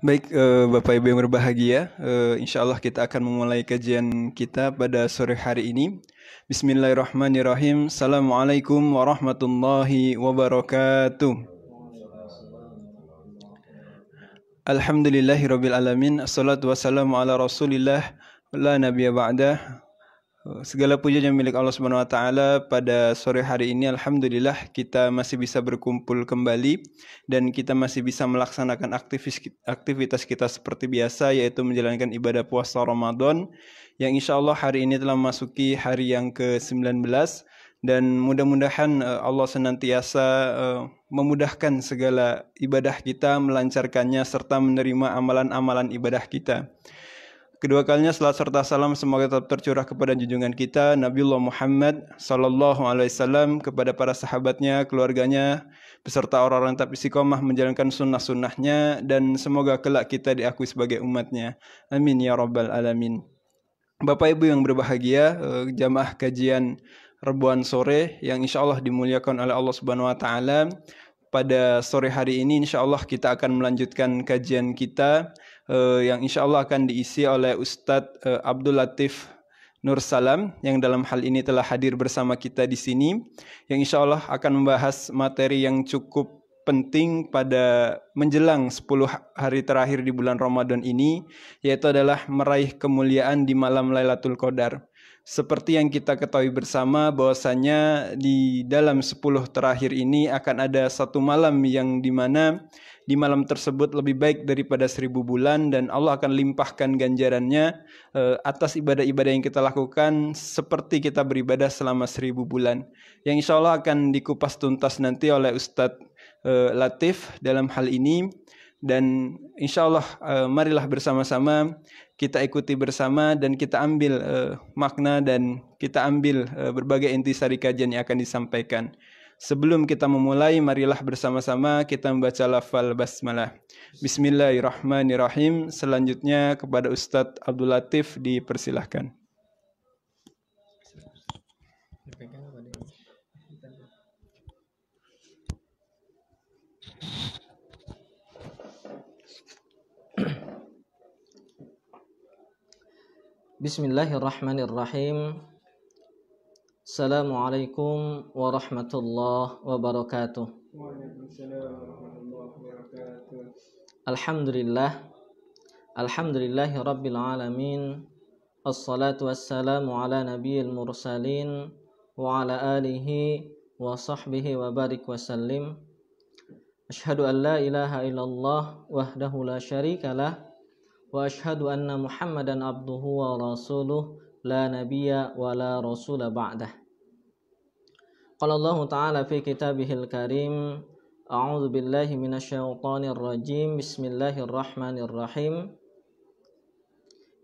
Baik, Bapak Ibu yang berbahagia, insya Allah kita akan memulai kajian kita pada sore hari ini. Bismillahirrahmanirrahim. Assalamualaikum warahmatullahi wabarakatuh. Alhamdulillahirabbil alamin. Assalatu wassalamu ala Rasulillah la nabiyya ba'dah. Segala puja yang milik Allah Subhanahu wa taala. Pada sore hari ini alhamdulillah kita masih bisa berkumpul kembali dan kita masih bisa melaksanakan aktivitas kita seperti biasa, yaitu menjalankan ibadah puasa Ramadan yang insyaallah hari ini telah memasuki hari yang ke-19 dan mudah-mudahan Allah senantiasa memudahkan segala ibadah kita, melancarkannya serta menerima amalan-amalan ibadah kita. Kedua kalinya salat serta salam semoga tetap tercurah kepada junjungan kita Nabiullah Muhammad sallallahu alaihi wasallam, kepada para sahabatnya, keluarganya, beserta orang-orang yang tetap istiqomah menjalankan sunnah-sunnahnya, dan semoga kelak kita diakui sebagai umatnya. Amin ya rabbal alamin. Bapak Ibu yang berbahagia, jamaah kajian Rebuan sore yang insya Allah dimuliakan oleh Allah Subhanahu wa taala. Pada sore hari ini insya Allah kita akan melanjutkan kajian kita yang insya Allah akan diisi oleh Ustadz Abdul Latif Nur Salam yang dalam hal ini telah hadir bersama kita di sini, yang insya Allah akan membahas materi yang cukup penting pada menjelang 10 hari terakhir di bulan Ramadan ini, yaitu adalah meraih kemuliaan di malam Lailatul Qadar. Seperti yang kita ketahui bersama bahwasanya di dalam 10 terakhir ini akan ada satu malam yang dimana di malam tersebut lebih baik daripada 1000 bulan, dan Allah akan limpahkan ganjarannya atas ibadah-ibadah yang kita lakukan seperti kita beribadah selama 1000 bulan, yang insya Allah akan dikupas tuntas nanti oleh Ustadz Latif dalam hal ini. Dan insya Allah marilah bersama-sama kita ikuti bersama dan kita ambil makna dan kita ambil berbagai intisari kajian yang akan disampaikan. Sebelum kita memulai, marilah bersama-sama kita membaca lafal basmalah. Bismillahirrahmanirrahim. Selanjutnya kepada Ustadz Abdul Latif dipersilahkan. Bismillahirrahmanirrahim. Assalamualaikum warahmatullahi wabarakatuh. Alhamdulillah. Alhamdulillahi rabbil alamin. Assalatu wassalamu ala nabiyil mursalin wa ala alihi wa sahbihi wa barik wa sallim. Ashhadu an la ilaha illallah wahdahu la syarikalah wa ashhadu anna Muhammadan abduhu wa rasuluh la nabiyya wa la rasula ba'dah. Qala Allah ta'ala fi kitabihil karim, a'udzu billahi minasyaitonir rajim, bismillahirrahmanirrahim.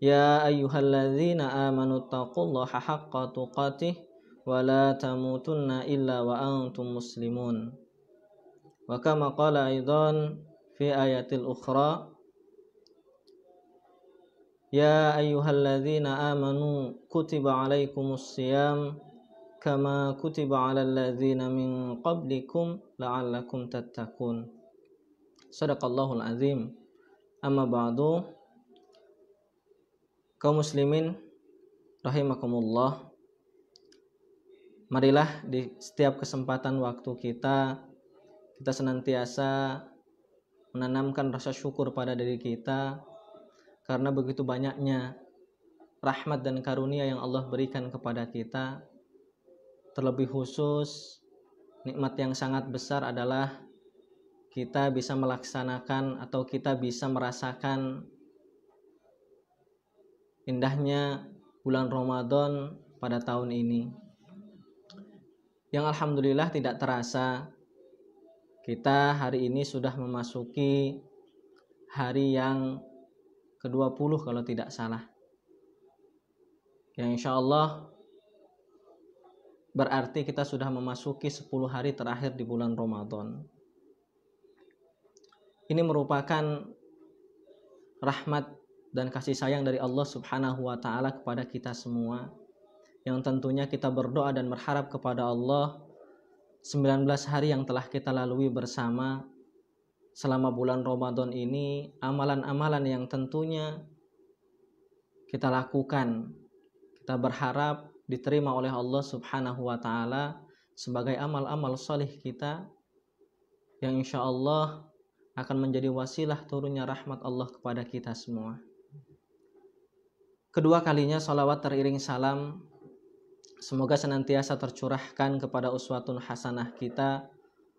Ya ayyuhalladzina amanu taqullaha haqqa tuqatih wa la tamutunna illa wa antum muslimun. Wa kama qala aidan fi ayatil ukhra, Ya ayyuhalladzina amanu kutiba alaikumus siyam kama kutiba alal ladzina min qablikum la'allakum tattaqun. Shadaqallahul azim. Amma ba'du. Kaum muslimin rahimakumullah, marilah di setiap kesempatan waktu kita senantiasa menanamkan rasa syukur pada diri kita, karena begitu banyaknya rahmat dan karunia yang Allah berikan kepada kita. Terlebih khusus, nikmat yang sangat besar adalah kita bisa melaksanakan atau kita bisa merasakan indahnya bulan Ramadan pada tahun ini, yang alhamdulillah tidak terasa kita hari ini sudah memasuki hari yang ke-20 kalau tidak salah, yang insya Allah berarti kita sudah memasuki 10 hari terakhir di bulan Ramadan. Ini merupakan rahmat dan kasih sayang dari Allah Subhanahu wa ta'ala kepada kita semua, yang tentunya kita berdoa dan berharap kepada Allah 19 hari yang telah kita lalui bersama, selama bulan Ramadan ini amalan-amalan yang tentunya kita lakukan, kita berharap diterima oleh Allah Subhanahu wa Ta'ala sebagai amal-amal solih kita yang insya Allah akan menjadi wasilah turunnya rahmat Allah kepada kita semua. Kedua kalinya salawat teriring salam semoga senantiasa tercurahkan kepada uswatun hasanah kita,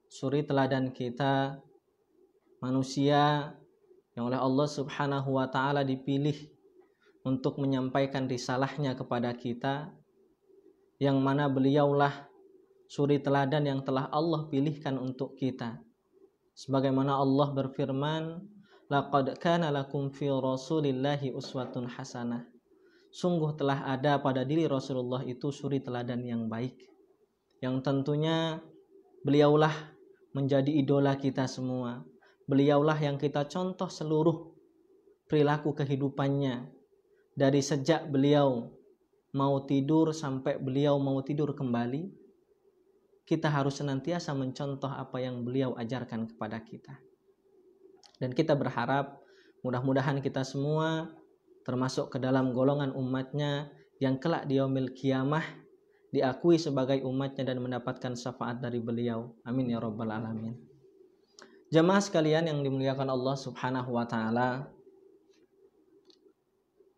suri teladan kita, manusia yang oleh Allah Subhanahu wa Ta'ala dipilih untuk menyampaikan risalahnya kepada kita, yang mana beliaulah suri teladan yang telah Allah pilihkan untuk kita. Sebagaimana Allah berfirman, laqad kana lakum fi rasulillahi uswatun hasanah. Sungguh telah ada pada diri Rasulullah itu suri teladan yang baik, yang tentunya beliaulah menjadi idola kita semua. Beliaulah yang kita contoh seluruh perilaku kehidupannya, dari sejak beliau mau tidur sampai beliau mau tidur kembali. Kita harus senantiasa mencontoh apa yang beliau ajarkan kepada kita. Dan kita berharap mudah-mudahan kita semua termasuk ke dalam golongan umatnya yang kelak di yaumil qiyamah diakui sebagai umatnya dan mendapatkan syafaat dari beliau. Amin ya rabbal alamin. Jamaah sekalian yang dimuliakan Allah Subhanahu wa Ta'ala,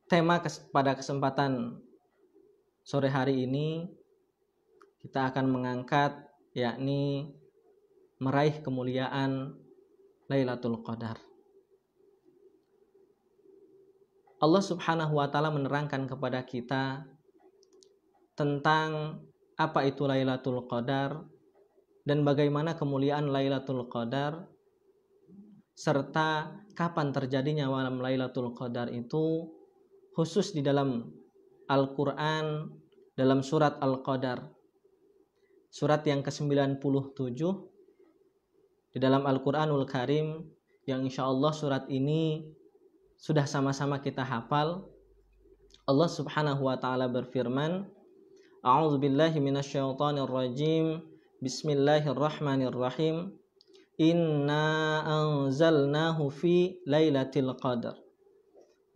tema pada kesempatan sore hari ini kita akan mengangkat yakni meraih kemuliaan Lailatul Qadar. Allah Subhanahu wa Ta'ala menerangkan kepada kita tentang apa itu Lailatul Qadar dan bagaimana kemuliaan Lailatul Qadar, serta kapan terjadinya malam Lailatul Qadar itu, khusus di dalam Al-Quran, dalam surat Al-Qadar, surat yang ke-97 di dalam Al-Quranul Karim, yang insya Allah surat ini sudah sama-sama kita hafal. Allah Subhanahu wa Ta'ala berfirman, A'udzubillahi minasyaitonirrajim, Bismillahirrahmanirrahim, Inna anzalnahu fi lailatul qadar,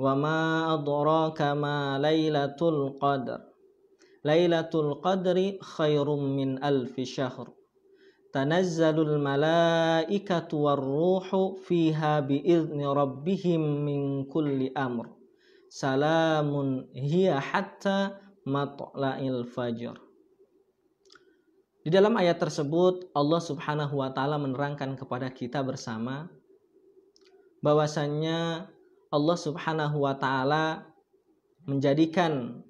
wa ma adraka ma lailatul qadar, Lailatul qadri khairum min alfi syahr, Tanazzalul malaikatu warruhu fiha biizni rabbihim min kulli amr, Salamun hiya hatta matla'il fajr. Di dalam ayat tersebut Allah Subhanahu wa Ta'ala menerangkan kepada kita bersama bahwasannya Allah Subhanahu wa Ta'ala menjadikan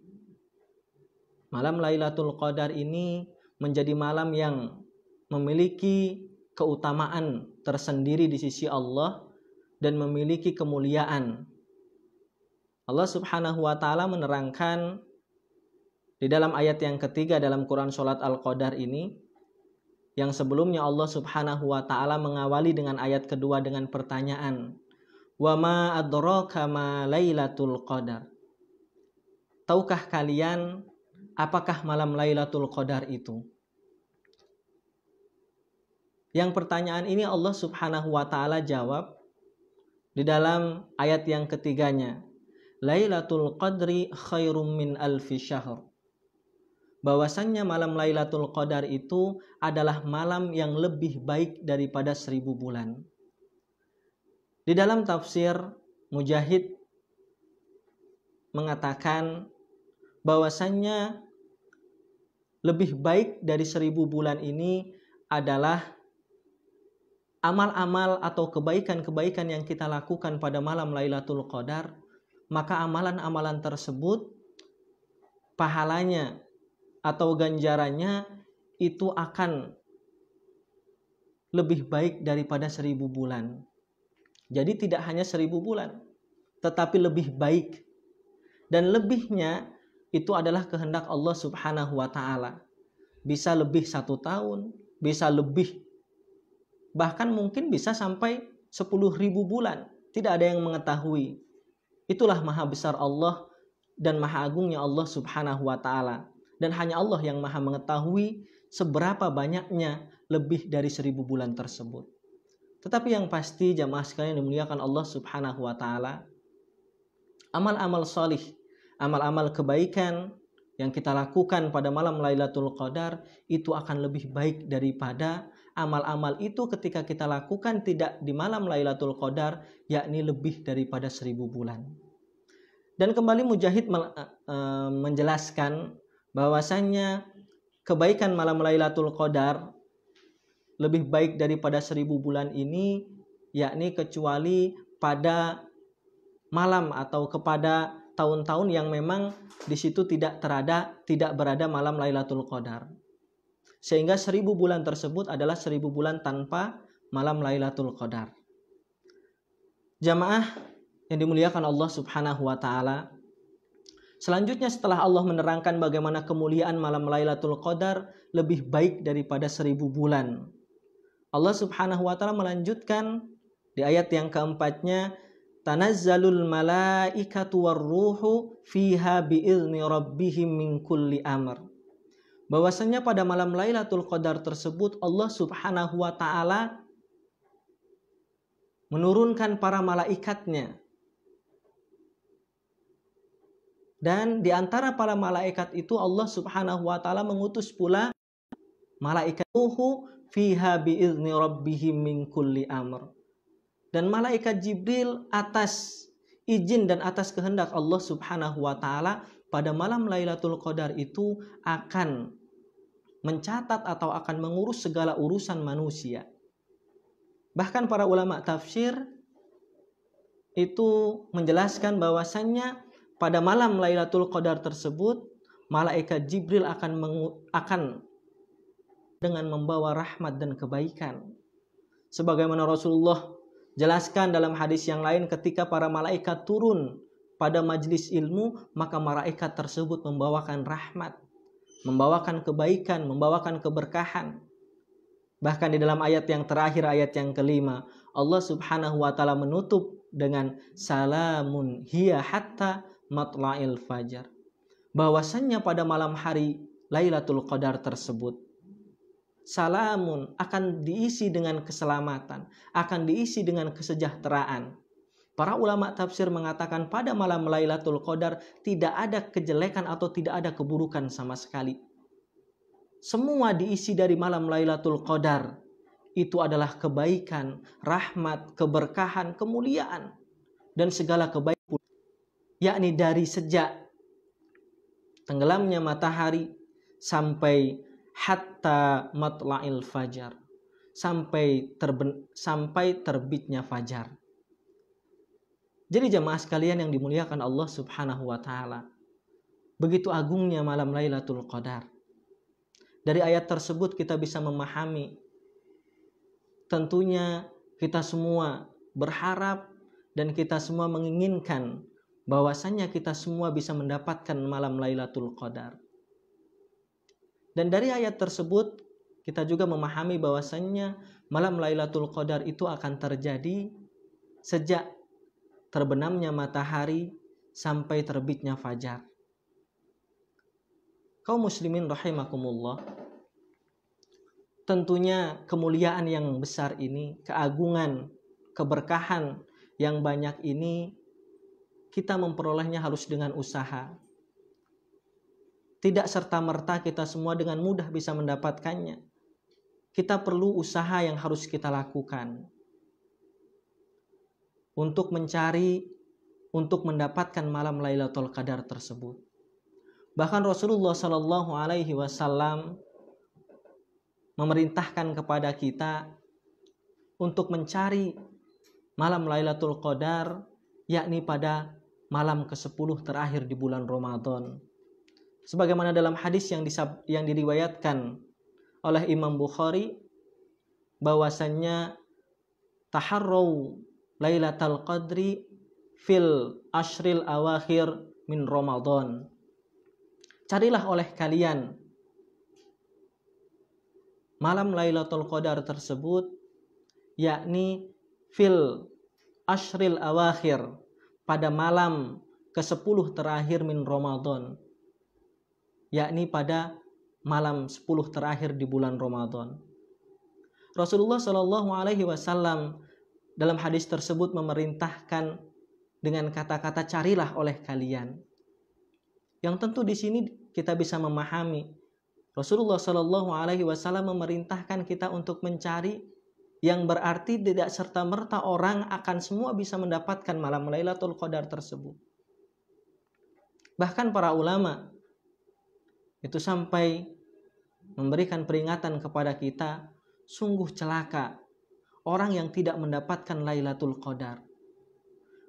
malam Lailatul Qadar ini menjadi malam yang memiliki keutamaan tersendiri di sisi Allah dan memiliki kemuliaan. Allah Subhanahu wa Ta'ala menerangkan di dalam ayat yang ketiga dalam Quran Surat Al-Qadar ini, yang sebelumnya Allah Subhanahu wa Ta'ala mengawali dengan ayat kedua dengan pertanyaan, Wa ma adraka ma Lailatul Qadar. Tahukah kalian apakah malam Lailatul Qadar itu? Yang pertanyaan ini Allah Subhanahu wa Ta'ala jawab di dalam ayat yang ketiganya, Lailatul Qadri khairum min alfi syahr. Bahwasannya malam Lailatul Qadar itu adalah malam yang lebih baik daripada 1000 bulan. Di dalam tafsir, Mujahid mengatakan bahwasannya lebih baik dari 1000 bulan ini adalah amal-amal atau kebaikan-kebaikan yang kita lakukan pada malam Lailatul Qadar, maka amalan-amalan tersebut pahalanya atau ganjarannya itu akan lebih baik daripada 1000 bulan. Jadi tidak hanya 1000 bulan, tetapi lebih baik. Dan lebihnya itu adalah kehendak Allah Subhanahu wa Ta'ala. Bisa lebih 1 tahun, bisa lebih, bahkan mungkin bisa sampai 10.000 bulan. Tidak ada yang mengetahui. Itulah maha besar Allah dan maha agungnya Allah Subhanahu wa Ta'ala. Dan hanya Allah yang maha mengetahui seberapa banyaknya lebih dari 1000 bulan tersebut. Tetapi yang pasti jamaah sekalian dimuliakan Allah Subhanahu wa taala, amal-amal solih, amal-amal kebaikan yang kita lakukan pada malam Lailatul Qadar itu akan lebih baik daripada amal-amal itu ketika kita lakukan tidak di malam Lailatul Qadar, yakni lebih daripada 1000 bulan. Dan kembali Mujahid menjelaskan bahwasannya kebaikan malam Lailatul Qadar lebih baik daripada 1000 bulan ini, yakni kecuali pada malam atau kepada tahun-tahun yang memang di situ tidak berada malam Lailatul Qadar. Sehingga 1000 bulan tersebut adalah 1000 bulan tanpa malam Lailatul Qadar. Jamaah yang dimuliakan Allah Subhanahu wa taala, selanjutnya setelah Allah menerangkan bagaimana kemuliaan malam Lailatul Qadar lebih baik daripada 1000 bulan, Allah Subhanahu wa taala melanjutkan di ayat yang keempatnya, tanazzalul malaikatu warruhu fiha biizni rabbihim min kulli amr. Bahwasanya pada malam Lailatul Qadar tersebut Allah Subhanahu wa taala menurunkan para malaikatnya. Dan di antara para malaikat itu Allah Subhanahu wa taala mengutus pula malaikat ruhu fiha biizni rabbihim min kulli amr. Dan malaikat Jibril atas izin dan atas kehendak Allah Subhanahu wa taala pada malam Lailatul Qadar itu akan mencatat atau akan mengurus segala urusan manusia. Bahkan para ulama tafsir itu menjelaskan bahwasannya pada malam Lailatul Qadar tersebut malaikat Jibril akan dengan membawa rahmat dan kebaikan. Sebagaimana Rasulullah jelaskan dalam hadis yang lain, ketika para malaikat turun pada majlis ilmu, maka malaikat tersebut membawakan rahmat, membawakan kebaikan, membawakan keberkahan. Bahkan di dalam ayat yang terakhir, ayat yang kelima, Allah Subhanahu wa taala menutup dengan salamun hiya hatta matla'il fajar. Bahwasannya pada malam hari Lailatul Qadar tersebut, salamun akan diisi dengan keselamatan, akan diisi dengan kesejahteraan. Para ulama tafsir mengatakan pada malam Lailatul Qadar tidak ada kejelekan atau tidak ada keburukan sama sekali. Semua diisi dari malam Lailatul Qadar. Itu adalah kebaikan, rahmat, keberkahan, kemuliaan, dan segala kebaikan. Yakni dari sejak tenggelamnya matahari sampai hatta matla'il fajar, sampai terbitnya fajar. Jadi jamaah sekalian yang dimuliakan Allah Subhanahu wa taala, begitu agungnya malam Lailatul Qadar. Dari ayat tersebut kita bisa memahami, tentunya kita semua berharap dan kita semua menginginkan bahwasannya kita semua bisa mendapatkan malam Lailatul Qadar. Dan dari ayat tersebut kita juga memahami bahwasannya malam Lailatul Qadar itu akan terjadi sejak terbenamnya matahari sampai terbitnya fajar. Kaum muslimin rahimakumullah, tentunya kemuliaan yang besar ini, keagungan, keberkahan yang banyak ini, kita memperolehnya harus dengan usaha. Tidak serta-merta kita semua dengan mudah bisa mendapatkannya. Kita perlu usaha yang harus kita lakukan untuk mencari, untuk mendapatkan malam Lailatul Qadar tersebut. Bahkan Rasulullah Shallallahu Alaihi Wasallam memerintahkan kepada kita untuk mencari malam Lailatul Qadar, yakni pada malam ke-10 terakhir di bulan Ramadan. Sebagaimana dalam hadis yang diriwayatkan oleh Imam Bukhari, bahwasannya taharraw Lailatul Qadri fil ashril awakhir min Ramadan. Carilah oleh kalian malam Lailatul Qadar tersebut, yakni fil ashril awakhir, pada malam ke-10 terakhir min Ramadan, yakni pada malam 10 terakhir di bulan Ramadan. Rasulullah Shallallahu Alaihi Wasallam dalam hadis tersebut memerintahkan dengan kata-kata carilah oleh kalian. Yang tentu di sini kita bisa memahami Rasulullah Shallallahu Alaihi Wasallam memerintahkan kita untuk mencari, yang berarti tidak serta-merta orang akan semua bisa mendapatkan malam Lailatul Qadar tersebut. Bahkan para ulama itu sampai memberikan peringatan kepada kita, sungguh celaka orang yang tidak mendapatkan Lailatul Qadar.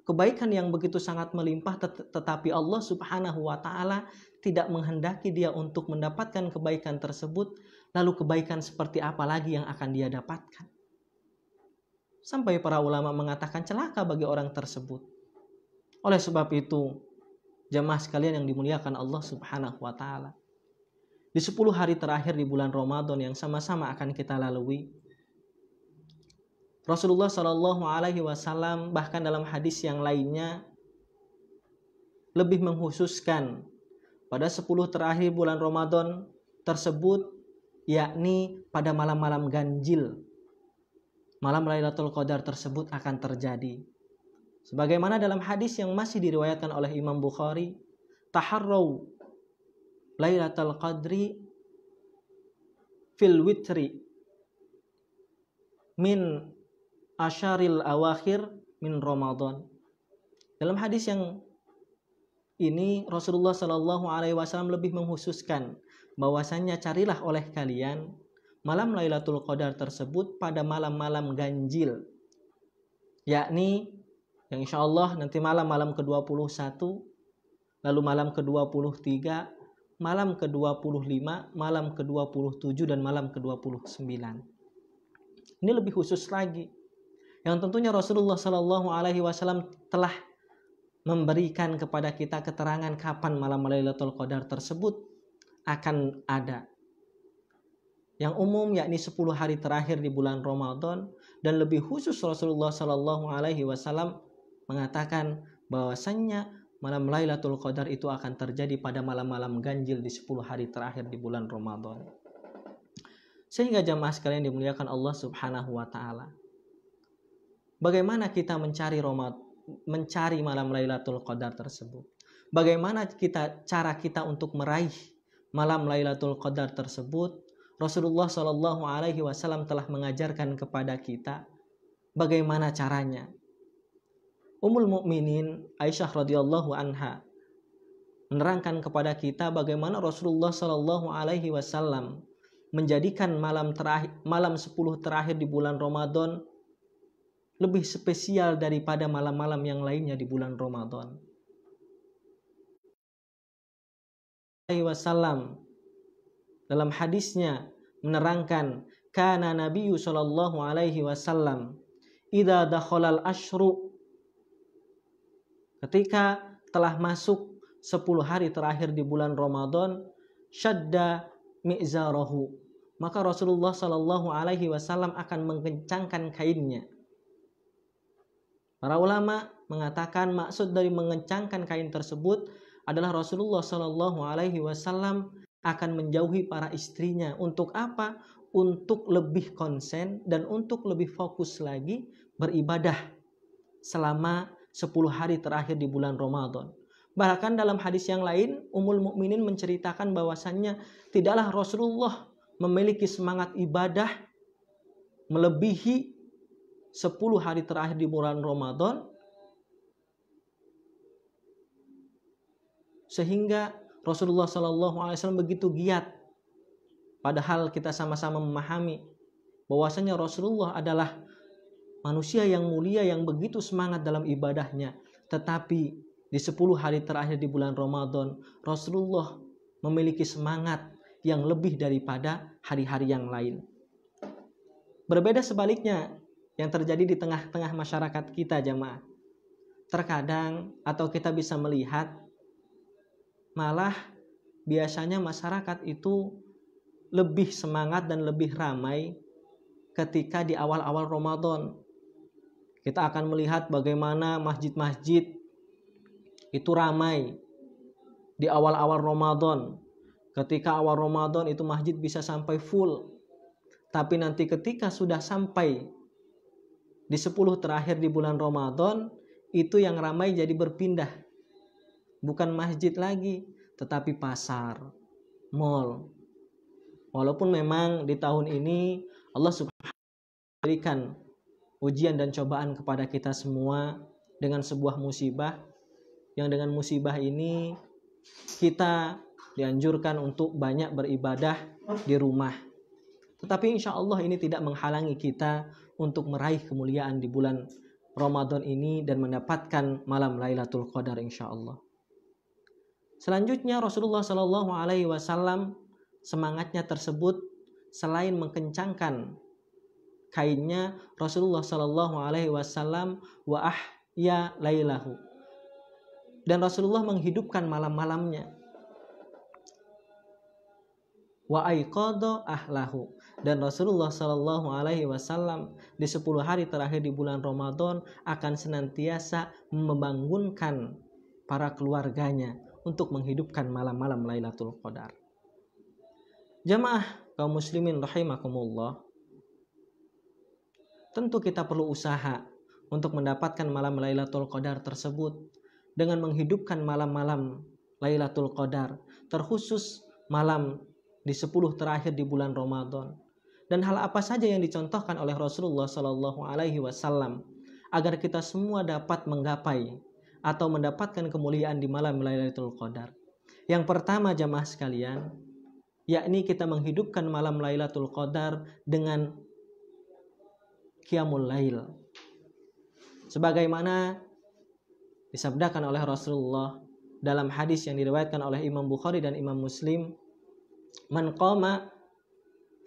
Kebaikan yang begitu sangat melimpah, tetapi Allah Subhanahu wa Ta'ala tidak menghendaki dia untuk mendapatkan kebaikan tersebut. Lalu kebaikan seperti apa lagi yang akan dia dapatkan? Sampai para ulama mengatakan celaka bagi orang tersebut. Oleh sebab itu, jamaah sekalian yang dimuliakan Allah Subhanahu wa Ta'ala, di 10 hari terakhir di bulan Ramadan yang sama-sama akan kita lalui, Rasulullah Shallallahu Alaihi Wasallam bahkan dalam hadis yang lainnya lebih mengkhususkan pada 10 terakhir bulan Ramadan tersebut, yakni pada malam-malam ganjil, malam Lailatul Qadar tersebut akan terjadi. Sebagaimana dalam hadis yang masih diriwayatkan oleh Imam Bukhari, taharraw Lailatul Qadri fil witri min asyaril awakhir min Ramadan. Dalam hadis yang ini Rasulullah Shallallahu Alaihi Wasallam lebih mengkhususkan bahwasannya carilah oleh kalian malam Lailatul Qadar tersebut pada malam-malam ganjil, yakni yang insya Allah nanti malam ke-21, lalu malam ke-23, malam ke-25, malam ke-27, dan malam ke-29. Ini lebih khusus lagi, yang tentunya Rasulullah Shallallahu Alaihi Wasallam telah memberikan kepada kita keterangan kapan malam Lailatul Qadar tersebut akan ada. Yang umum yakni 10 hari terakhir di bulan Ramadan, dan lebih khusus Rasulullah Shallallahu Alaihi Wasallam mengatakan bahwasannya malam Lailatul Qadar itu akan terjadi pada malam-malam ganjil di 10 hari terakhir di bulan Ramadan. Sehingga jamaah sekalian dimuliakan Allah Subhanahu wa Ta'ala, bagaimana kita mencari malam Lailatul Qadar tersebut? Bagaimana cara kita untuk meraih malam Lailatul Qadar tersebut? Rasulullah Shallallahu Alaihi Wasallam telah mengajarkan kepada kita bagaimana caranya. Ummul Mukminin Aisyah radhiyallahu anha menerangkan kepada kita bagaimana Rasulullah Shallallahu Alaihi Wasallam menjadikan malam 10 terakhir di bulan Ramadan lebih spesial daripada malam-malam yang lainnya di bulan Ramadan. Wasallam dalam hadisnya menerangkan, kana Nabiyyu sallallahu alaihi wasallam idza dakhalal asyru, ketika telah masuk 10 hari terakhir di bulan Ramadan, syadda mi'zarahu, maka Rasulullah sallallahu alaihi wasallam akan mengencangkan kainnya. Para ulama mengatakan maksud dari mengencangkan kain tersebut adalah Rasulullah Shallallahu Alaihi Wasallam akan menjauhi para istrinya. Untuk apa? Untuk lebih konsen dan untuk lebih fokus lagi beribadah selama 10 hari terakhir di bulan Ramadan. Bahkan dalam hadis yang lain, Ummul Mukminin menceritakan bahwasannya tidaklah Rasulullah memiliki semangat ibadah melebihi 10 hari terakhir di bulan Ramadan, sehingga Rasulullah SAW begitu giat. Padahal kita sama-sama memahami bahwasanya Rasulullah adalah manusia yang mulia yang begitu semangat dalam ibadahnya. Tetapi di 10 hari terakhir di bulan Ramadan, Rasulullah memiliki semangat yang lebih daripada hari-hari yang lain. Berbeda sebaliknya yang terjadi di tengah-tengah masyarakat kita, jamaah. Terkadang atau kita bisa melihat malah biasanya masyarakat itu lebih semangat dan lebih ramai ketika di awal-awal Ramadan. Kita akan melihat bagaimana masjid-masjid itu ramai di awal-awal Ramadan. Ketika awal Ramadan itu masjid bisa sampai full. Tapi nanti ketika sudah sampai di 10 terakhir di bulan Ramadan, itu yang ramai jadi berpindah. Bukan masjid lagi, tetapi pasar, mall. Walaupun memang di tahun ini Allah Subhanahu wa ta'ala berikan ujian dan cobaan kepada kita semua dengan sebuah musibah, yang dengan musibah ini kita dianjurkan untuk banyak beribadah di rumah. Tetapi insya Allah ini tidak menghalangi kita untuk meraih kemuliaan di bulan Ramadan ini dan mendapatkan malam Lailatul Qadar insya Allah. Selanjutnya Rasulullah Shallallahu Alaihi Wasallam semangatnya tersebut selain mengkencangkan kainnya, Rasulullah Shallallahu Alaihi Wasallam wa ahya lailahu, dan Rasulullah menghidupkan malam-malamnya. Wa aiqadha ahlahu, dan Rasulullah Shallallahu Alaihi Wasallam di 10 hari terakhir di bulan Ramadan akan senantiasa membangunkan para keluarganya untuk menghidupkan malam-malam Lailatul Qadar. Jamaah kaum muslimin rahimakumullah, tentu kita perlu usaha untuk mendapatkan malam Lailatul Qadar tersebut dengan menghidupkan malam-malam Lailatul Qadar, terkhusus malam di 10 terakhir di bulan Ramadan. Dan hal apa saja yang dicontohkan oleh Rasulullah Shallallahu Alaihi Wasallam agar kita semua dapat menggapai atau mendapatkan kemuliaan di malam Lailatul Qadar. Yang pertama jamaah sekalian, yakni kita menghidupkan malam Lailatul Qadar dengan Qiyamul Lail. Sebagaimana disabdakan oleh Rasulullah dalam hadis yang diriwayatkan oleh Imam Bukhari dan Imam Muslim, man qama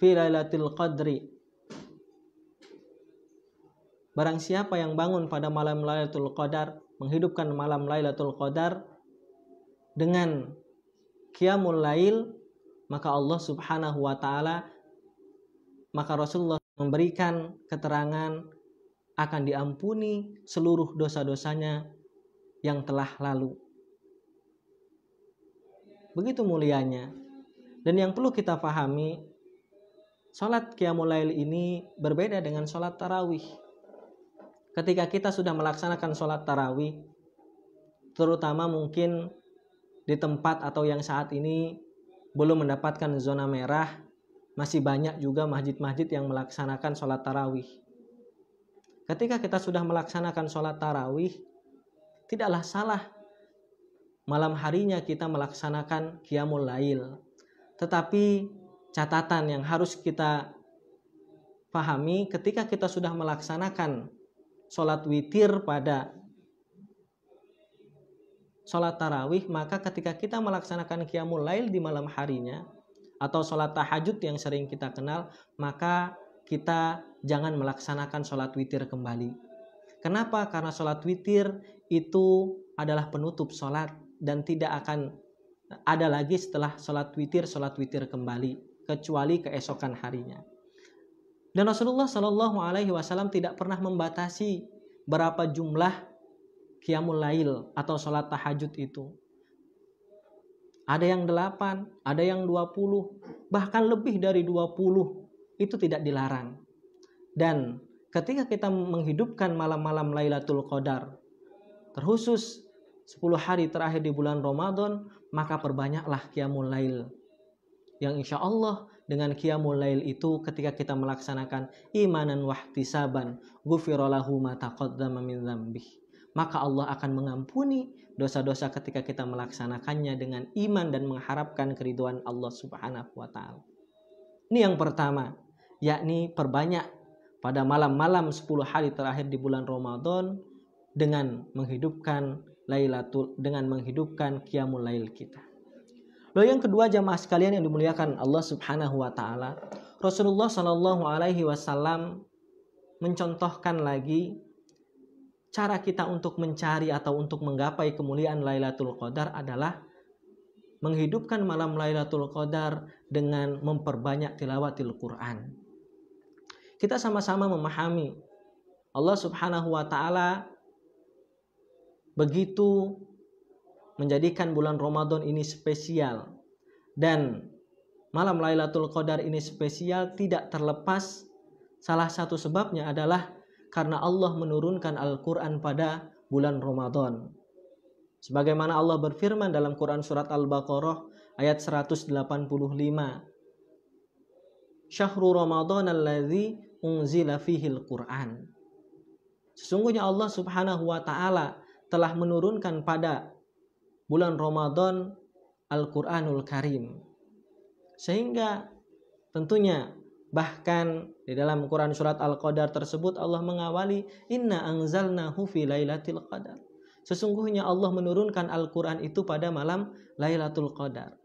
fi lailatul qadri, barang siapa yang bangun pada malam Lailatul Qadar, menghidupkan malam Lailatul Qadar dengan Qiyamul Lail, maka Allah Subhanahu wa ta'ala, maka Rasulullah memberikan keterangan akan diampuni seluruh dosa-dosanya yang telah lalu. Begitu mulianya. Dan yang perlu kita pahami, sholat Qiyamul Lail ini berbeda dengan sholat tarawih. Ketika kita sudah melaksanakan sholat tarawih, terutama mungkin di tempat atau yang saat ini belum mendapatkan zona merah, masih banyak juga masjid-masjid yang melaksanakan sholat tarawih. Ketika kita sudah melaksanakan sholat tarawih, tidaklah salah malam harinya kita melaksanakan Qiyamul Lail. Tetapi catatan yang harus kita pahami, ketika kita sudah melaksanakan sholat witir pada sholat tarawih, maka ketika kita melaksanakan Qiyamul Lail di malam harinya atau sholat tahajud yang sering kita kenal, maka kita jangan melaksanakan sholat witir kembali. Kenapa? Karena sholat witir itu adalah penutup sholat dan tidak akan ada lagi setelah sholat witir kembali, kecuali keesokan harinya. Dan Rasulullah Shallallahu Alaihi Wasallam tidak pernah membatasi berapa jumlah Qiyamul Lail atau sholat tahajud itu. Ada yang 8, ada yang 20, bahkan lebih dari 20, itu tidak dilarang. Dan ketika kita menghidupkan malam-malam Lailatul Qadar, terkhusus 10 hari terakhir di bulan Ramadan, maka perbanyaklah Qiyamul Lail. Yang insya Allah dengan Qiyamul Lail itu ketika kita melaksanakan imanan wahtisaban, ghufira lahu ma taqaddama min dzambih, maka Allah akan mengampuni dosa-dosa ketika kita melaksanakannya dengan iman dan mengharapkan keridhaan Allah Subhanahu wa ta'ala. Ini yang pertama, yakni perbanyak pada malam-malam 10 hari terakhir di bulan Ramadan dengan menghidupkan Qiyamul Lail kita. Lalu yang kedua jamaah sekalian yang dimuliakan Allah Subhanahu wa ta'ala, Rasulullah Shallallahu Alaihi Wasallam mencontohkan lagi cara kita untuk mencari atau untuk menggapai kemuliaan Lailatul Qadar adalah menghidupkan malam Lailatul Qadar dengan memperbanyak tilawatil Quran. Kita sama-sama memahami Allah Subhanahu wa ta'ala begitu menjadikan bulan Ramadan ini spesial, dan malam Lailatul Qadar ini spesial tidak terlepas salah satu sebabnya adalah karena Allah menurunkan Al-Quran pada bulan Ramadan. Sebagaimana Allah berfirman dalam Quran surat Al-Baqarah ayat 185. Syahrul Ramadan alladzi unzila fihil Quran. Sesungguhnya Allah Subhanahu wa taala telah menurunkan pada bulan Ramadan Al-Quranul Karim. Sehingga tentunya bahkan di dalam Quran surat Al-Qadar tersebut Allah mengawali inna anzalnahu fi lailatul qadar. Sesungguhnya Allah menurunkan Al-Quran itu pada malam Lailatul Qadar.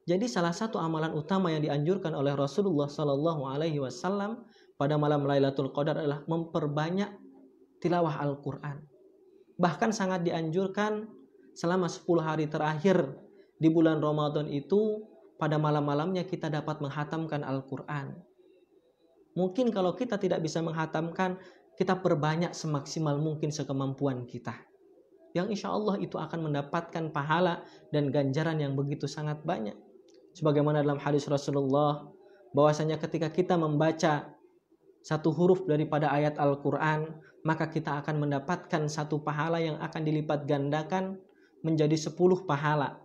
Jadi salah satu amalan utama yang dianjurkan oleh Rasulullah SAW pada malam Lailatul Qadar adalah memperbanyak tilawah Al-Quran. Bahkan sangat dianjurkan selama 10 hari terakhir di bulan Ramadan itu pada malam-malamnya kita dapat menghatamkan Al-Quran. Mungkin kalau kita tidak bisa menghatamkan, kita perbanyak semaksimal mungkin sekemampuan kita. Yang insya Allah itu akan mendapatkan pahala dan ganjaran yang begitu sangat banyak. Sebagaimana dalam hadis Rasulullah, bahwasanya ketika kita membaca satu huruf daripada ayat Al-Quran, maka kita akan mendapatkan satu pahala yang akan dilipat gandakan menjadi 10 pahala,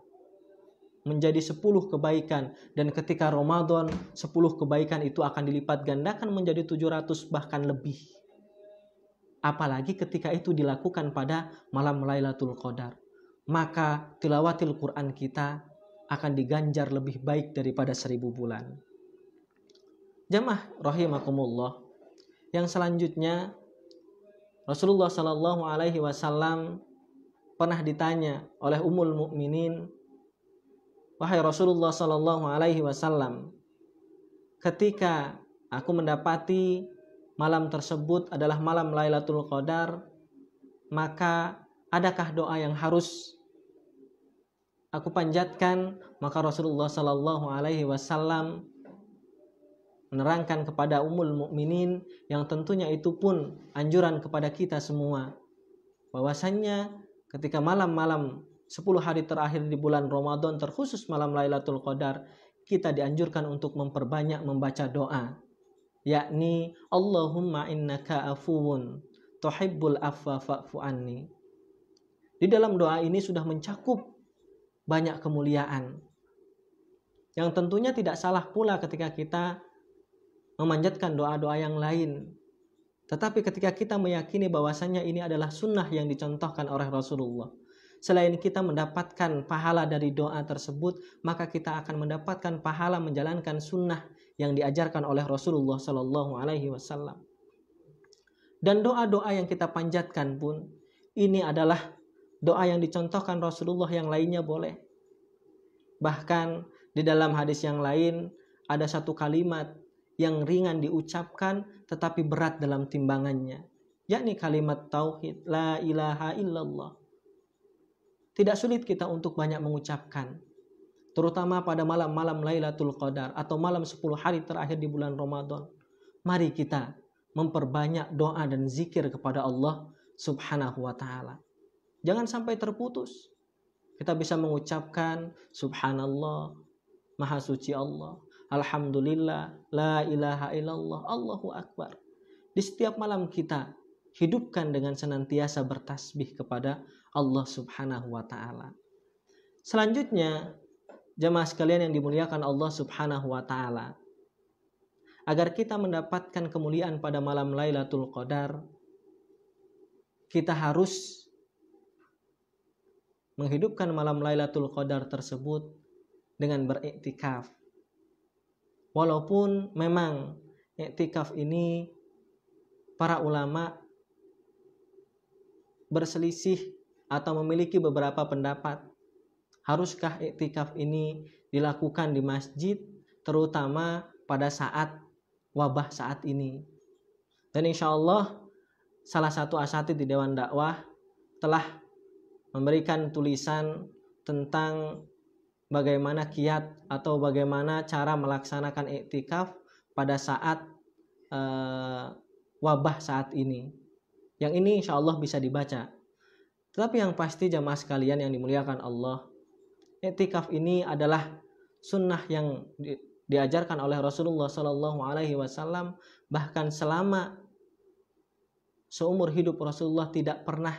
menjadi 10 kebaikan. Dan ketika Ramadan, 10 kebaikan itu akan dilipat gandakan menjadi 700 bahkan lebih. Apalagi ketika itu dilakukan pada malam Lailatul Qadar, maka tilawatil Quran kita akan diganjar lebih baik daripada 1000 bulan. Jamaah rahimakumullah. Yang selanjutnya, Rasulullah SAW pernah ditanya oleh Ummul Mukminin, wahai Rasulullah SAW, ketika aku mendapati malam tersebut adalah malam Lailatul Qadar, maka adakah doa yang harus aku panjatkan? Maka Rasulullah SAW menerangkan kepada Ummul Mukminin, yang tentunya itu pun anjuran kepada kita semua, bahwasannya ketika malam-malam 10 hari terakhir di bulan Ramadan, terkhusus malam Lailatul Qadar, kita dianjurkan untuk memperbanyak membaca doa, yakni Allahumma innaka afuwun tuhibbul afwa fa'fu anni. Di dalam doa ini sudah mencakup banyak kemuliaan, yang tentunya tidak salah pula ketika kita memanjatkan doa-doa yang lain. Tetapi ketika kita meyakini bahwasannya ini adalah sunnah yang dicontohkan oleh Rasulullah, selain kita mendapatkan pahala dari doa tersebut, maka kita akan mendapatkan pahala menjalankan sunnah yang diajarkan oleh Rasulullah SAW. Dan doa-doa yang kita panjatkan pun, ini adalah doa yang dicontohkan Rasulullah, yang lainnya boleh. Bahkan di dalam hadis yang lain ada satu kalimat yang ringan diucapkan tetapi berat dalam timbangannya, yakni kalimat tauhid, la ilaha illallah. Tidak sulit kita untuk banyak mengucapkan, terutama pada malam-malam Lailatul Qadar atau malam 10 hari terakhir di bulan Ramadan. Mari kita memperbanyak doa dan zikir kepada Allah Subhanahu wa ta'ala. Jangan sampai terputus. Kita bisa mengucapkan Subhanallah, Maha Suci Allah, Alhamdulillah, La ilaha illallah, Allahu Akbar. Di setiap malam kita hidupkan dengan senantiasa bertasbih kepada Allah Subhanahu wa ta'ala. Selanjutnya, jamaah sekalian yang dimuliakan Allah Subhanahu wa ta'ala, agar kita mendapatkan kemuliaan pada malam Lailatul Qadar, kita harus menghidupkan malam Lailatul Qadar tersebut dengan beriktikaf. Walaupun memang iktikaf ini para ulama berselisih atau memiliki beberapa pendapat. Haruskah iktikaf ini dilakukan di masjid, terutama pada saat wabah saat ini? Dan insya Allah salah satu asatidz di Dewan Dakwah telah memberikan tulisan tentang bagaimana kiat atau bagaimana cara melaksanakan iktikaf pada saat wabah saat ini. Yang ini insya Allah bisa dibaca. Tetapi yang pasti jamaah sekalian yang dimuliakan Allah, iktikaf ini adalah sunnah yang diajarkan oleh Rasulullah Sallallahu Alaihi Wasallam, bahkan selama seumur hidup Rasulullah tidak pernah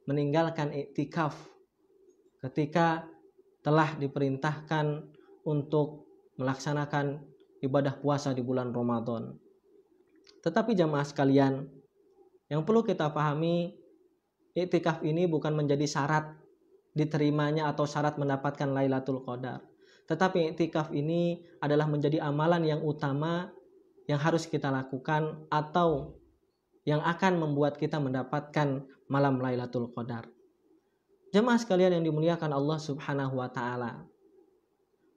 meninggalkan iktikaf ketika telah diperintahkan untuk melaksanakan ibadah puasa di bulan Ramadan. Tetapi jamaah sekalian, yang perlu kita pahami, iktikaf ini bukan menjadi syarat diterimanya atau syarat mendapatkan Lailatul Qadar. Tetapi iktikaf ini adalah menjadi amalan yang utama yang harus kita lakukan atau yang akan membuat kita mendapatkan malam Lailatul Qadar. Jemaah sekalian yang dimuliakan Allah Subhanahu wa taala.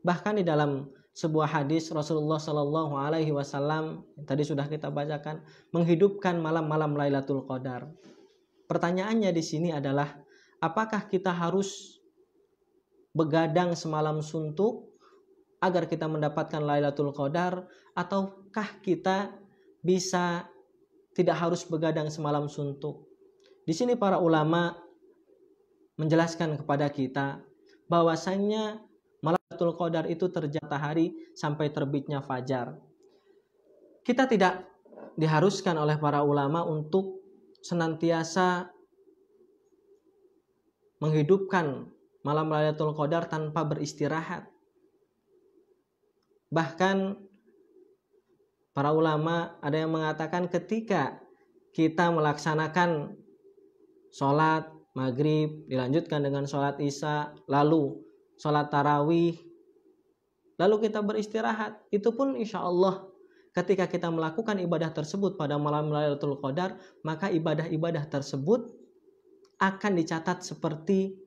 Bahkan di dalam sebuah hadis Rasulullah Shallallahu alaihi wasallam yang tadi sudah kita bacakan menghidupkan malam-malam Lailatul Qadar. Pertanyaannya di sini adalah, apakah kita harus begadang semalam suntuk agar kita mendapatkan Lailatul Qadar, ataukah kita bisa tidak harus begadang semalam suntuk? Di sini para ulama menjelaskan kepada kita bahwasannya Lailatul Qadar itu terjadi matahari sampai terbitnya fajar. Kita tidak diharuskan oleh para ulama untuk senantiasa menghidupkan malam Lailatul Qadar tanpa beristirahat. Bahkan para ulama ada yang mengatakan ketika kita melaksanakan sholat maghrib, dilanjutkan dengan sholat isya, lalu sholat tarawih, lalu kita beristirahat, itu pun insya Allah ketika kita melakukan ibadah tersebut pada malam Lailatul Qadar, maka ibadah-ibadah tersebut akan dicatat seperti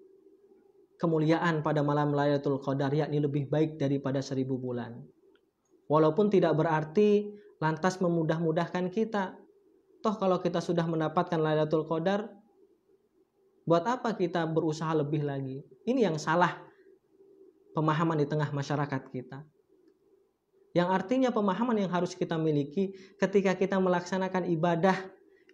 kemuliaan pada malam Lailatul Qadar, yakni lebih baik daripada 1000 bulan. Walaupun tidak berarti lantas memudah-mudahkan kita. Toh kalau kita sudah mendapatkan Lailatul Qadar, buat apa kita berusaha lebih lagi? Ini yang salah pemahaman di tengah masyarakat kita. Yang artinya pemahaman yang harus kita miliki ketika kita melaksanakan ibadah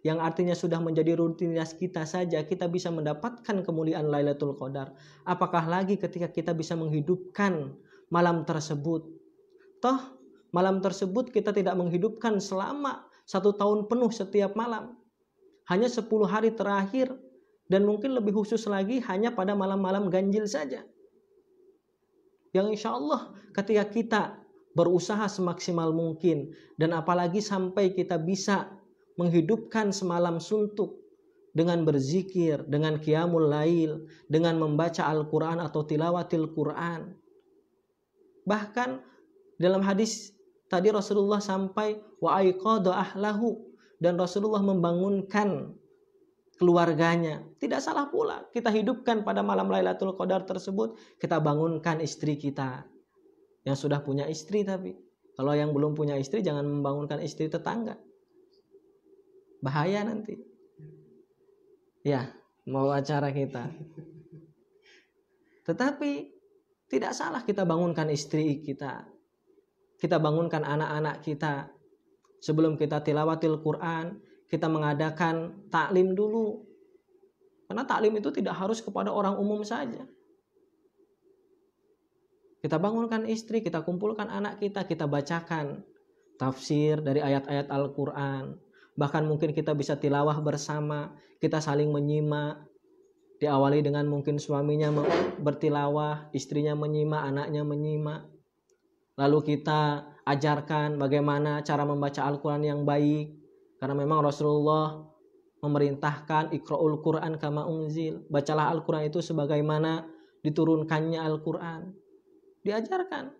yang artinya sudah menjadi rutinitas kita saja, kita bisa mendapatkan kemuliaan Lailatul Qadar. Apakah lagi ketika kita bisa menghidupkan malam tersebut? Toh malam tersebut kita tidak menghidupkan selama 1 tahun penuh setiap malam. Hanya 10 hari terakhir, dan mungkin lebih khusus lagi hanya pada malam-malam ganjil saja. Yang insya Allah ketika kita berusaha semaksimal mungkin, dan apalagi sampai kita bisa menghidupkan semalam suntuk dengan berzikir, dengan qiyamul lail, dengan membaca Al-Quran atau tilawatil Quran. Bahkan dalam hadis tadi Rasulullah sampai wa aiqadha ahlahu, dan Rasulullah membangunkan keluarganya. Tidak salah pula kita hidupkan pada malam Lailatul Qadar tersebut, kita bangunkan istri kita yang sudah punya istri. Tapi kalau yang belum punya istri, jangan membangunkan istri tetangga, bahaya nanti ya mau acara kita. Tetapi tidak salah kita bangunkan istri kita, kita bangunkan anak-anak kita. Sebelum kita tilawatil Quran, kita mengadakan taklim dulu. Karena taklim itu tidak harus kepada orang umum saja. Kita bangunkan istri, kita kumpulkan anak kita, kita bacakan tafsir dari ayat-ayat Al-Quran. Bahkan mungkin kita bisa tilawah bersama, kita saling menyimak. Diawali dengan mungkin suaminya bertilawah, istrinya menyimak, anaknya menyimak. Lalu kita ajarkan bagaimana cara membaca Al-Quran yang baik. Karena memang Rasulullah memerintahkan iqra'ul Quran kama unzil. Bacalah Al-Quran itu sebagaimana diturunkannya Al-Quran. Diajarkan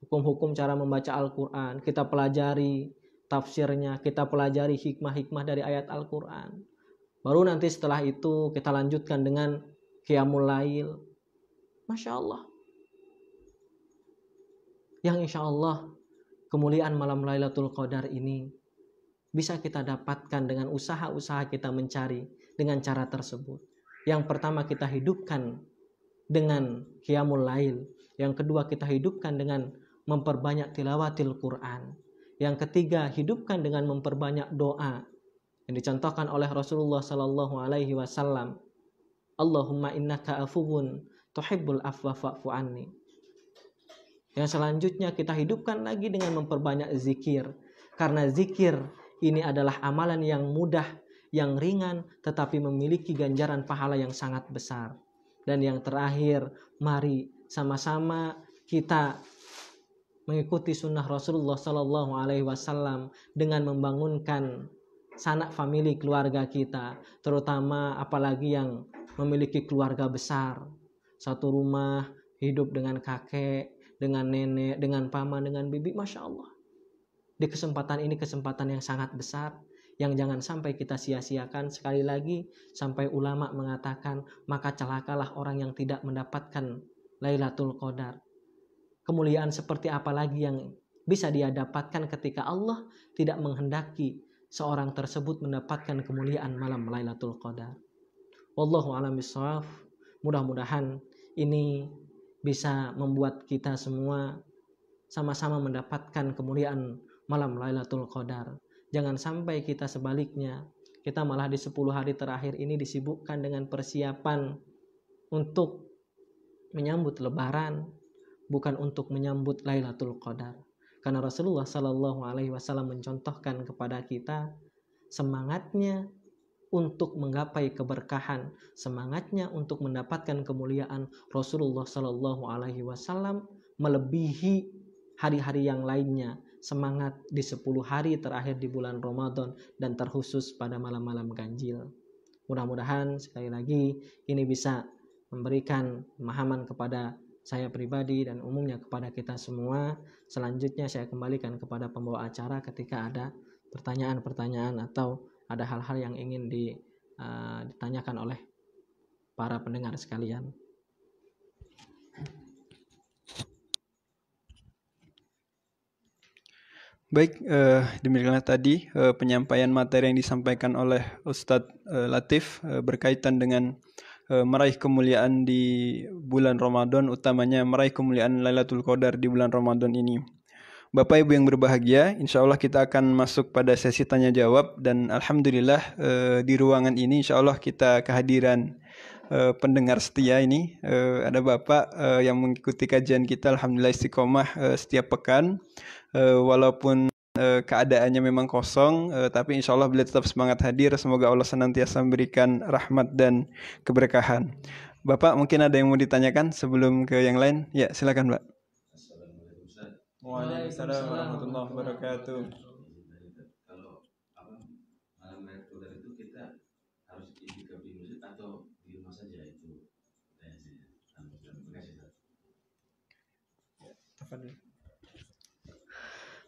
hukum-hukum cara membaca Al-Quran. Kita pelajari tafsirnya, kita pelajari hikmah-hikmah dari ayat Al-Quran. Baru nanti setelah itu kita lanjutkan dengan qiyamul lail. Masya Allah. Yang insya Allah kemuliaan malam Lailatul Qadar ini bisa kita dapatkan dengan usaha-usaha kita mencari dengan cara tersebut. Yang pertama kita hidupkan dengan qiyamul lail. Yang kedua kita hidupkan dengan memperbanyak tilawatil Quran. Yang ketiga hidupkan dengan memperbanyak doa yang dicontohkan oleh Rasulullah Sallallahu Alaihi Wasallam. Allahumma innaka afuwun tuhibbul afwa fa'fu anni. Yang selanjutnya kita hidupkan lagi dengan memperbanyak zikir. Karena zikir ini adalah amalan yang mudah, yang ringan, tetapi memiliki ganjaran pahala yang sangat besar. Dan yang terakhir, mari sama-sama kita mengikuti sunnah Rasulullah Sallallahu Alaihi Wasallam dengan membangunkan sanak famili keluarga kita, terutama apalagi yang memiliki keluarga besar, satu rumah hidup dengan kakek, dengan nenek, dengan paman, dengan bibi, masya Allah. Di kesempatan ini kesempatan yang sangat besar, yang jangan sampai kita sia-siakan. Sekali lagi, sampai ulama mengatakan, maka celakalah orang yang tidak mendapatkan Lailatul Qadar. Kemuliaan seperti apa lagi yang bisa dia dapatkan ketika Allah tidak menghendaki seorang tersebut mendapatkan kemuliaan malam Lailatul Qadar. Wallahu a'lam bishawab. Mudah-mudahan ini bisa membuat kita semua sama-sama mendapatkan kemuliaan malam Lailatul Qadar. Jangan sampai kita sebaliknya, kita malah di 10 hari terakhir ini disibukkan dengan persiapan untuk menyambut lebaran, bukan untuk menyambut Lailatul Qadar. Karena Rasulullah Sallallahu Alaihi Wasallam mencontohkan kepada kita semangatnya untuk menggapai keberkahan, semangatnya untuk mendapatkan kemuliaan. Rasulullah Sallallahu Alaihi Wasallam melebihi hari-hari yang lainnya, semangat di 10 hari terakhir di bulan Ramadan dan terkhusus pada malam-malam ganjil. Mudah-mudahan sekali lagi ini bisa memberikan pemahaman kepada saya pribadi dan umumnya kepada kita semua. Selanjutnya saya kembalikan kepada pembawa acara ketika ada pertanyaan-pertanyaan atau ada hal-hal yang ingin ditanyakan oleh para pendengar sekalian. Baik, demikianlah tadi penyampaian materi yang disampaikan oleh Ustadz Latif berkaitan dengan meraih kemuliaan di bulan Ramadan, utamanya meraih kemuliaan Lailatul Qadar di bulan Ramadan ini. Bapak Ibu yang berbahagia, insya Allah kita akan masuk pada sesi tanya jawab, dan alhamdulillah di ruangan ini insya Allah kita kehadiran pendengar setia ini. Ada Bapak yang mengikuti kajian kita, alhamdulillah istiqomah setiap pekan, walaupun keadaannya memang kosong, tapi insya Allah beliau tetap semangat hadir. Semoga Allah senantiasa memberikan rahmat dan keberkahan. Bapak mungkin ada yang mau ditanyakan sebelum ke yang lain? Ya, silakan Mbak. Waalaikumsalam warahmatullahi wabarakatuh. Kalau malam Lailatul Qadar itu kita harus iktikaf di masjid atau di rumah saja, itu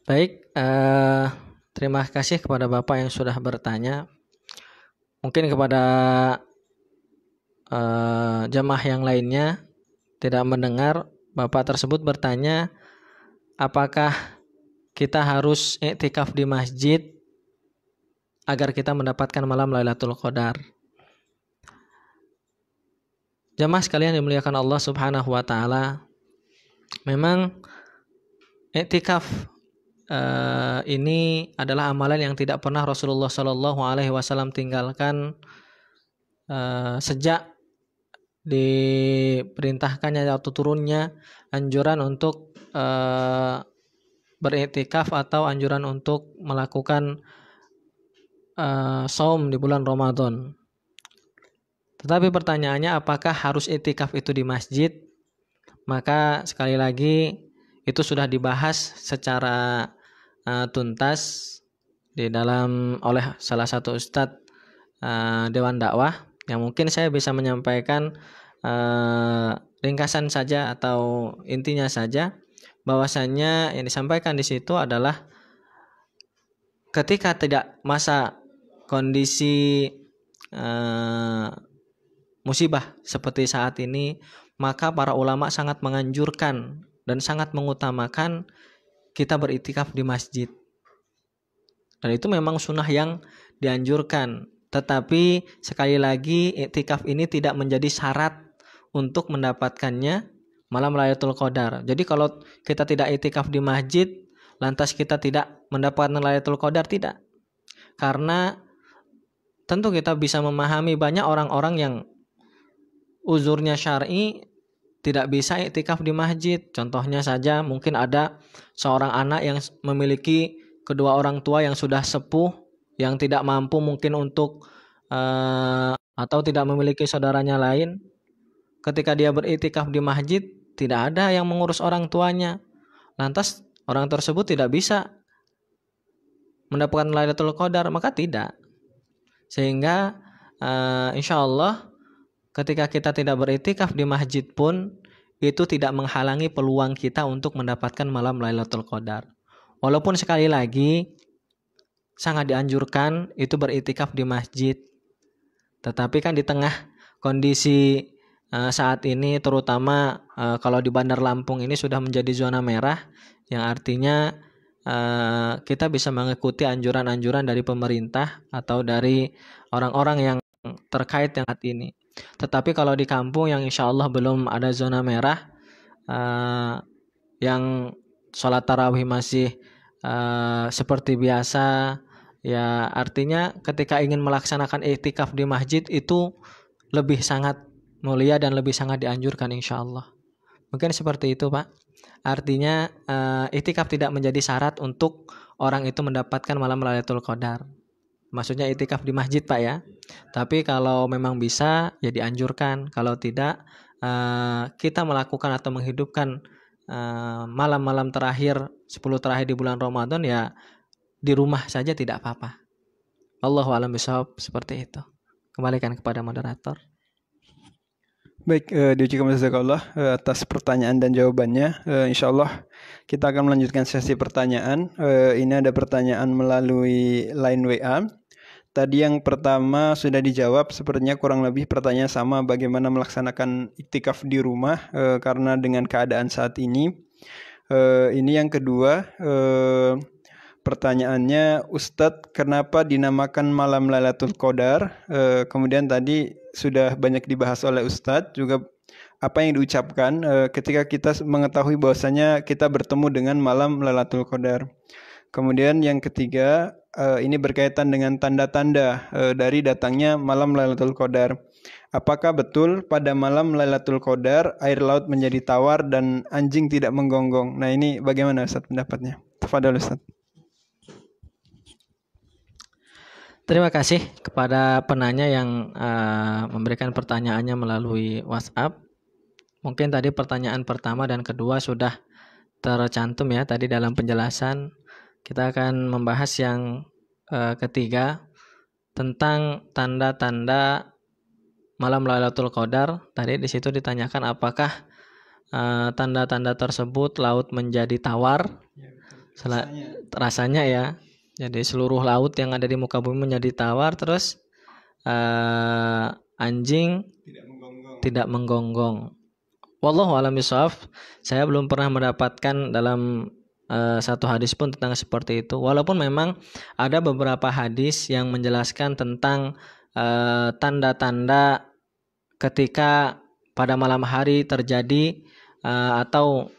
Baik, terima kasih kepada Bapak yang sudah bertanya. Mungkin kepada jamaah yang lainnya tidak mendengar, Bapak tersebut bertanya, apakah kita harus iktikaf di masjid agar kita mendapatkan malam Lailatul Qadar? Jamaah sekalian dimuliakan Allah Subhanahu wa taala, memang iktikaf ini adalah amalan yang tidak pernah Rasulullah Sallallahu Alaihi Wasallam tinggalkan sejak diperintahkannya atau turunnya anjuran untuk beriktikaf atau anjuran untuk melakukan saum di bulan Ramadan. Tetapi pertanyaannya, apakah harus iktikaf itu di masjid? Maka sekali lagi itu sudah dibahas secara tuntas di dalam oleh salah satu ustadz Dewan Dakwah, yang mungkin saya bisa menyampaikan ringkasan saja atau intinya saja, bahwasannya yang disampaikan di situ adalah ketika tidak masa kondisi musibah seperti saat ini, maka para ulama sangat menganjurkan dan sangat mengutamakan kita beriktikaf di masjid. Dan itu memang sunnah yang dianjurkan. Tetapi sekali lagi, iktikaf ini tidak menjadi syarat untuk mendapatkannya malam Lailatul Qadar. Jadi kalau kita tidak iktikaf di masjid, lantas kita tidak mendapatkan Lailatul Qadar, tidak. Karena tentu kita bisa memahami banyak orang-orang yang uzurnya syar'i tidak bisa iktikaf di masjid. Contohnya saja mungkin ada seorang anak yang memiliki kedua orang tua yang sudah sepuh, yang tidak mampu mungkin untuk atau tidak memiliki saudaranya lain. Ketika dia beriktikaf di masjid, tidak ada yang mengurus orang tuanya. Lantas orang tersebut tidak bisa mendapatkan Lailatul Qadar, maka tidak. Sehingga insya Allah ketika kita tidak beriktikaf di masjid pun itu tidak menghalangi peluang kita untuk mendapatkan malam Lailatul Qadar. Walaupun sekali lagi sangat dianjurkan itu beriktikaf di masjid. Tetapi kan di tengah kondisi saat ini, terutama kalau di Bandar Lampung ini sudah menjadi zona merah, yang artinya kita bisa mengikuti anjuran-anjuran dari pemerintah atau dari orang-orang yang terkait yang saat ini. Tetapi kalau di kampung yang insya Allah belum ada zona merah, yang sholat tarawih masih seperti biasa, ya artinya ketika ingin melaksanakan iktikaf di masjid itu lebih sangat mulia dan lebih sangat dianjurkan insya Allah. Mungkin seperti itu Pak. Artinya iktikaf tidak menjadi syarat untuk orang itu mendapatkan malam Lailatul Qadar. Maksudnya iktikaf di masjid Pak ya. Tapi kalau memang bisa ya dianjurkan. Kalau tidak kita melakukan atau menghidupkan malam-malam terakhir 10 terakhir di bulan Ramadan ya di rumah saja tidak apa-apa. Allahu a'lam bishawab, seperti itu. Kembalikan kepada moderator. Baik, diucapkan jazakallah atas pertanyaan dan jawabannya. Insyaallah kita akan melanjutkan sesi pertanyaan. Ini ada pertanyaan melalui line WA. Tadi yang pertama sudah dijawab, sepertinya kurang lebih pertanyaan sama, bagaimana melaksanakan iktikaf di rumah karena dengan keadaan saat ini. Ini yang kedua, pertanyaannya, Ustadz, kenapa dinamakan malam Lailatul Qadar? Kemudian tadi sudah banyak dibahas oleh Ustadz, juga apa yang diucapkan ketika kita mengetahui bahwasanya kita bertemu dengan malam Lailatul Qadar. Kemudian yang ketiga, ini berkaitan dengan tanda-tanda dari datangnya malam Lailatul Qadar. Apakah betul pada malam Lailatul Qadar air laut menjadi tawar dan anjing tidak menggonggong? Nah ini bagaimana Ustaz pendapatnya? Tafadhol Ustaz. Terima kasih kepada penanya yang memberikan pertanyaannya melalui WhatsApp. Mungkin tadi pertanyaan pertama dan kedua sudah tercantum ya tadi dalam penjelasan. Kita akan membahas yang ketiga tentang tanda-tanda malam Lailatul Qadar. Tadi di situ ditanyakan apakah tanda-tanda tersebut laut menjadi tawar? Rasanya ya. Jadi seluruh laut yang ada di muka bumi menjadi tawar, terus anjing tidak menggonggong. Wallahu a'lam bishawab. Saya belum pernah mendapatkan dalam satu hadis pun tentang seperti itu. Walaupun memang ada beberapa hadis yang menjelaskan tentang tanda-tanda ketika pada malam hari terjadi atau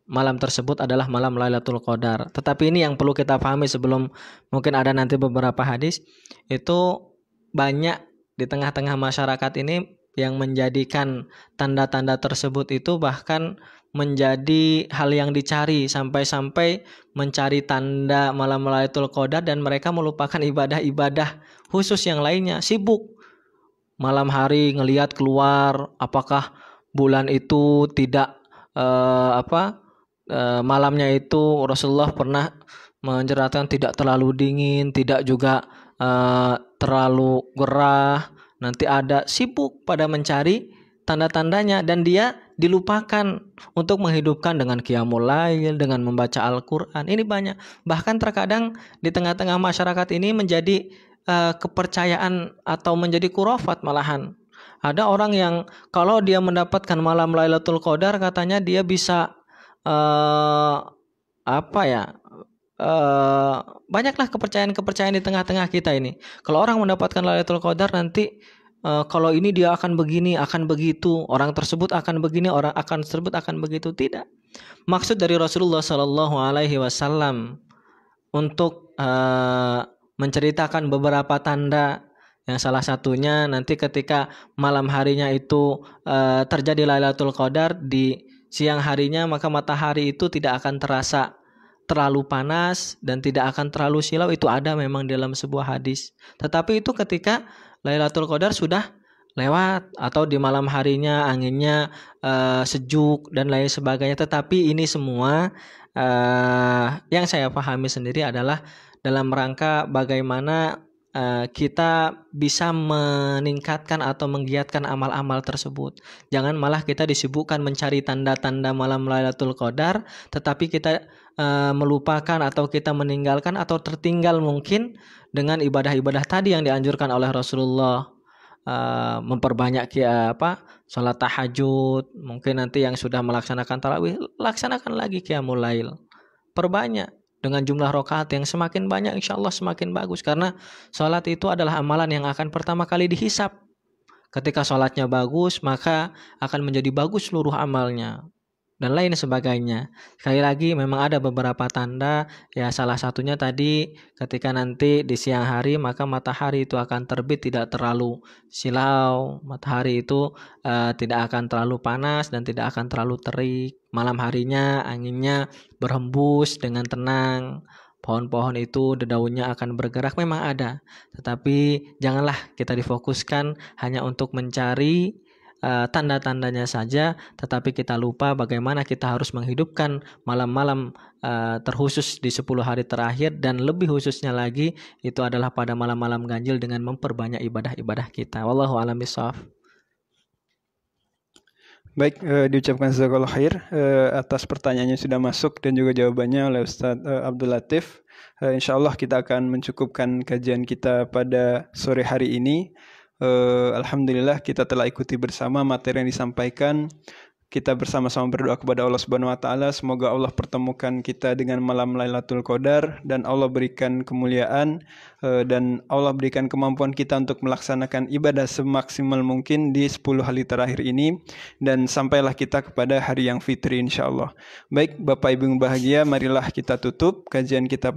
malam tersebut adalah malam Lailatul Qadar. Tetapi ini yang perlu kita pahami sebelum mungkin ada nanti beberapa hadis, itu banyak di tengah-tengah masyarakat ini yang menjadikan tanda-tanda tersebut itu bahkan menjadi hal yang dicari, sampai-sampai mencari tanda malam Lailatul Qadar dan mereka melupakan ibadah-ibadah khusus yang lainnya. Sibuk malam hari ngelihat keluar apakah bulan itu tidak malamnya itu Rasulullah pernah menjelaskan tidak terlalu dingin, tidak juga terlalu gerah. Nanti ada sibuk pada mencari tanda-tandanya dan dia dilupakan untuk menghidupkan dengan qiyamul lail, dengan membaca Al-Quran. Ini banyak. Bahkan terkadang di tengah-tengah masyarakat ini menjadi kepercayaan atau menjadi khurafat malahan. Ada orang yang kalau dia mendapatkan malam Lailatul Qadar katanya dia bisa banyaklah kepercayaan-kepercayaan di tengah-tengah kita ini. Kalau orang mendapatkan Lailatul Qadar nanti kalau ini dia akan begini, akan begitu, orang tersebut akan begini, orang akan tersebut akan begitu. Tidak. Maksud dari Rasulullah SAW untuk menceritakan beberapa tanda Yang salah satunya nanti ketika malam harinya itu terjadi Lailatul Qadar, di siang harinya maka matahari itu tidak akan terasa terlalu panas dan tidak akan terlalu silau. Itu ada memang dalam sebuah hadis. Tetapi itu ketika Lailatul Qadar sudah lewat atau di malam harinya anginnya sejuk dan lain sebagainya. Tetapi ini semua yang saya pahami sendiri adalah dalam rangka bagaimana kita bisa meningkatkan atau menggiatkan amal-amal tersebut. Jangan malah kita disibukkan mencari tanda-tanda malam Lailatul Qadar, tetapi kita melupakan atau kita meninggalkan atau tertinggal mungkin dengan ibadah-ibadah tadi yang dianjurkan oleh Rasulullah. Memperbanyak sholat tahajud. Mungkin nanti yang sudah melaksanakan tarawih, laksanakan lagi qiyamul lail, perbanyak dengan jumlah rakaat yang semakin banyak, insya Allah semakin bagus. Karena sholat itu adalah amalan yang akan pertama kali dihisap. Ketika sholatnya bagus, maka akan menjadi bagus seluruh amalnya dan lain sebagainya. Sekali lagi memang ada beberapa tanda, ya salah satunya tadi ketika nanti di siang hari maka matahari itu akan terbit tidak terlalu silau, matahari itu tidak akan terlalu panas dan tidak akan terlalu terik. Malam harinya anginnya berhembus dengan tenang, pohon-pohon itu daunnya akan bergerak, memang ada. Tetapi janganlah kita difokuskan hanya untuk mencari tanda-tandanya saja, tetapi kita lupa bagaimana kita harus menghidupkan malam-malam terkhusus di 10 hari terakhir, dan lebih khususnya lagi itu adalah pada malam-malam ganjil dengan memperbanyak ibadah-ibadah kita. Wallahu a'lam bishawab. Baik, diucapkan jazakallahu khair atas pertanyaannya sudah masuk dan juga jawabannya oleh Ustadz Abdul Latif. Insyaallah kita akan mencukupkan kajian kita pada sore hari ini. Alhamdulillah kita telah ikuti bersama materi yang disampaikan. Kita bersama-sama berdoa kepada Allah Subhanahu wa taala, semoga Allah pertemukan kita dengan malam Lailatul Qadar dan Allah berikan kemuliaan dan Allah berikan kemampuan kita untuk melaksanakan ibadah semaksimal mungkin di 10 hari terakhir ini, dan sampailah kita kepada hari yang fitri insyaallah. Baik Bapak Ibu yang bahagia, marilah kita tutup kajian kita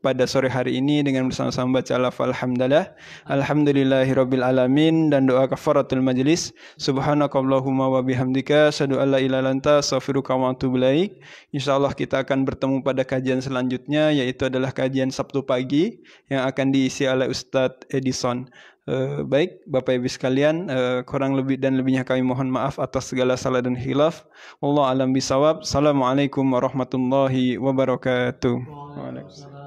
pada sore hari ini dengan bersama-sama baca lafal hamdalah, alhamdulillahirabbil alamin, dan doa kafaratul majlis, subhanakallahumma wa bihamdika asyhadu an la ilaha illa anta astaghfiruka wa atubu ilaik. Insyaallah kita akan bertemu pada kajian selanjutnya, yaitu adalah kajian Sabtu pagi yang akan diisi oleh Ustadz Edison. Baik Bapak Ibu sekalian, kurang lebih dan lebihnya kami mohon maaf atas segala salah dan khilaf. Wallahu a'lam bishawab. Assalamualaikum warahmatullahi wabarakatuh. Waalaikumsalam.